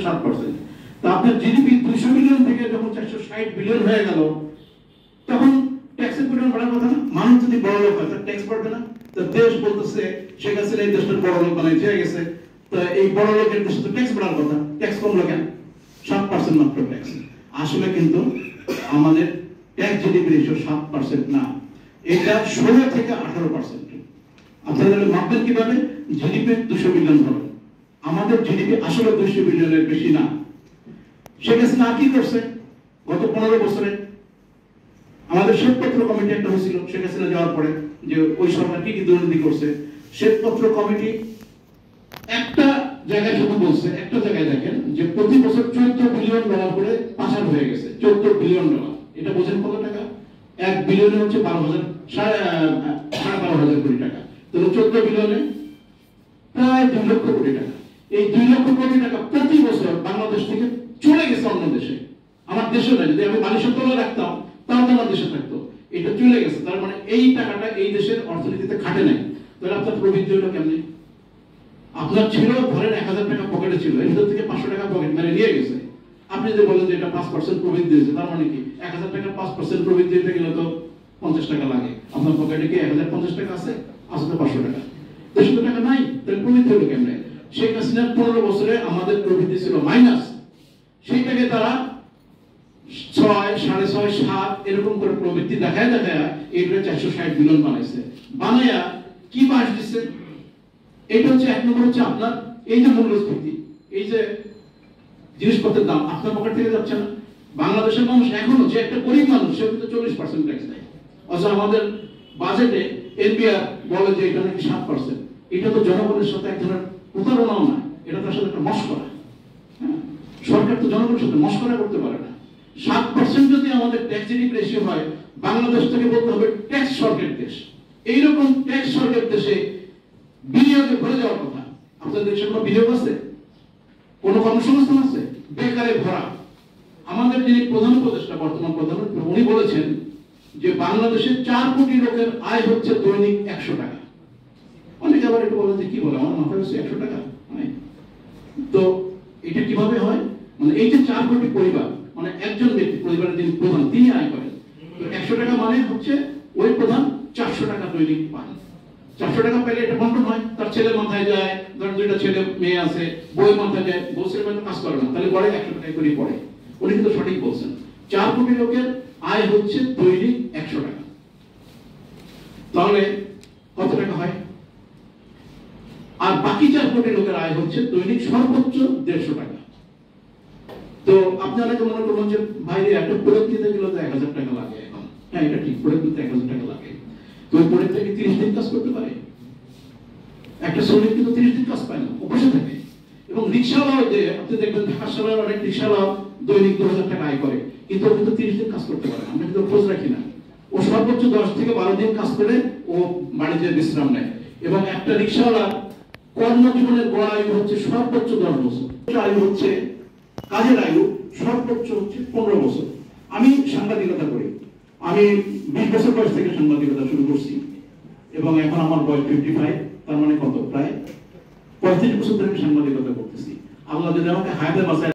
7%। তো আপনার GDP 200 billion থেকে যখন 460 বিলিয়ন হয়ে গেল, তখন ট্যাক্সের পরিমাণ বাড়ার কথা না? মানুষ যদি বড় লোক হয় তার ট্যাক্স বাড়বে না? তো দেশ বলতেছে শেখ হাসিনা এই দেশটার বড় লোক বানাই হয়ে গেছে, তো এই বড় লোকের দেশে তো ট্যাক্স বাড়ার কথা, ট্যাক্স কমলো কেন? 7% মাত্র ট্যাক্স। আসলে কিন্তু আমাদের ট্যাক্স জিডিপি রেশিও 7% না, এটা 16 থেকে 18%। আপনারা মাপবেন কিভাবে? জিডিপি 200 বিলিয়ন হবে, আমাদের জিডিপি আসলে 200 বিলিয়নের বেশি না। শেখ হাসিনা কি করছে গত 15 বছরে? আমাদের শ্বেতপত্র কমিটি একটা হয়েছিল শেখ হাসিনা যাওয়ার পরে, যে ওই সরকার কি কি দুর্নীতি করছে। শ্বেতপত্র কমিটি একটা জায়গায় শুধু বলছে, একটা জায়গায় দেখেন যে প্রতি বছর 14 বিলিয়ন ডলার করে পাচার হয়ে গেছে। 14 বিলিয়ন ডলার, এটা বোঝেন কত টাকা? 1 বিলিয়নে হচ্ছে 12,500 কোটি টাকা। তাহলে 14 বিলিয়নে প্রায় 2 লক্ষ কোটি টাকা। এই 2 লক্ষ কোটি টাকা প্রতি বছর বাংলাদেশ থেকে চলে গেছে অন্য দেশে। আমার দেশে না, যদি আমি বালিশের তলায় রাখতাম তাহলে আমার দেশে থাকতো, এটা চলে গেছে। তার মানে এই টাকাটা এই দেশের অর্থনীতিতে খাটে নাই। তাহলে আপনার প্রবৃদ্ধি হলো কেমনি? আপনার ছিল ধরেন 1000 টাকা পকেটে ছিল, এর ভিতর থেকে 500 টাকা পকেট মানে নিয়ে গেছে। আপনি যদি বলেন যে এটা 5% প্রবৃদ্ধি হয়েছে, তার মানে কি 1000 টাকার 5% প্রবৃদ্ধি হতে গেলে তো 50 টাকা লাগে। আপনার পকেটে কি 1050 টাকা আছে? আছে তো 500 টাকা, 200 টাকা নাই, তাহলে প্রবৃদ্ধি হলো কেমনে? শেখ হাসিনার 15 বছরে আমাদের প্রবৃদ্ধি ছিল মাইনাস, সেইটাকে তারা 6, 6.5, 7 এরকম করে প্রবৃদ্ধি দেখায় এইটা 460 বিলিয়ন বানাইছে। বানায়া কি বাস দিচ্ছে? এটা হচ্ছে 1 নম্বর হচ্ছে আপনার এই যে মূল্যস্ফীতি, এই যে জিনিসপত্রের দাম আপনার পকেট থেকে যাচ্ছে না। বাংলাদেশের মানুষ এখনো, যে একটা গরিব মানুষ, সে কিন্তু 40% ট্যাক্স দেয়। অথচ আমাদের বাজেটে এনবিআর বলে যে এটা নাকি 7%। এটা তো জনগণের সাথে এক ধরনের প্রতারণাও না, এটা তার সাথে একটা মশকরা। সরকার তো জনগণের সাথে মশকরা করতে পারে না। 7% যদি আমাদের ট্যাক্স জিডিপি রেশিও হয়, বাংলাদেশ থেকে বলতে হবে ট্যাক্স স্বর্গের দেশ। এইরকম ট্যাক্স স্বর্গের দেশে বিনিয়োগে ভরে যাওয়ার কথা। আপনাদের দেশে কোনো বিনিয়োগ আছে? কোন কর্মসংস্থান আছে? বেকারে ভরা। আমাদের যিনি প্রধান উপদেষ্টা, বর্তমান প্রধানমন্ত্রী, উনি বলেছেন যে বাংলাদেশের 4 কোটি লোকের আয় হচ্ছে দৈনিক 100 টাকা। অনেকে আবার একটু বলেন যে কি বলে, আমার মাথায় হচ্ছে 100 টাকা। তো এটা কিভাবে হয়? মানে এই যে 4 কোটি পরিবার, মানে একজন ব্যক্তি পরিবারের যিনি প্রধান, তিনি আয় করেন। তো 100 টাকা মানে হচ্ছে ওই প্রধান 400 টাকা দৈনিক পান। 400 টাকা পেলে এটা বন্টন হয়, তার ছেলের মাথায় যায়, ধরেন 2টা ছেলে মেয়ে আছে, বউয়ের মাথায় যায়, বউ ছেলে মেয়ে কাজ করে না, তাহলে পরে 100 টাকা করে পড়ে। উনি কিন্তু সঠিক বলছেন, 4 কোটি লোকের আয় হচ্ছে দৈনিক 100 টাকা। তাহলে কত টাকা হয়? আর বাকি 4 কোটি লোকের আয় হচ্ছে দৈনিক সর্বোচ্চ 150 টাকা। তো আপনি অনেকে মনে করবেন যে ভাই একটা প্রোডাক্ট নিতে গেলে তো 1000 টাকা লাগে এখন। হ্যাঁ, এটা ঠিক, প্রোডাক্ট নিতে 1000 টাকা লাগে। তো ওই প্রোডাক্ট থেকে 30 দিন কাজ করতে পারে? একটা শ্রমিক কিন্তু 30 দিন কাজ পায় না, বসে থাকে। এবং রিক্সাওয়ালাও, যে আপনি দেখবেন ঢাকা শহরের অনেক রিক্সাওয়ালা দৈনিক 2000 টাকা আয় করে, কিন্তু ও কিন্তু 30 দিন কাজ করতে পারে না। আমরা কিন্তু খোঁজ রাখি না। ও সর্বোচ্চ 10 থেকে 12 দিন কাজ করে ও বাড়িতে বিশ্রাম নেয়। এবং একটা রিক্সাওয়ালার কর্মজীবনের গড় আয়ু হচ্ছে সর্বোচ্চ 10 বছর। আয়ু হচ্ছে কাজের আয়ু সর্বোচ্চ হচ্ছে 15 বছর। আমি সাংবাদিকতা করি, আমি 20 বছর বয়স থেকে সাংবাদিকতা শুরু করছি এবং এখন আমার বয়স 55। তার মানে কত? প্রায় 35 বছর ধরে সাংবাদিকতা করতেছি। আল্লাহ যদি আমাকে হায়াতে বাঁচায়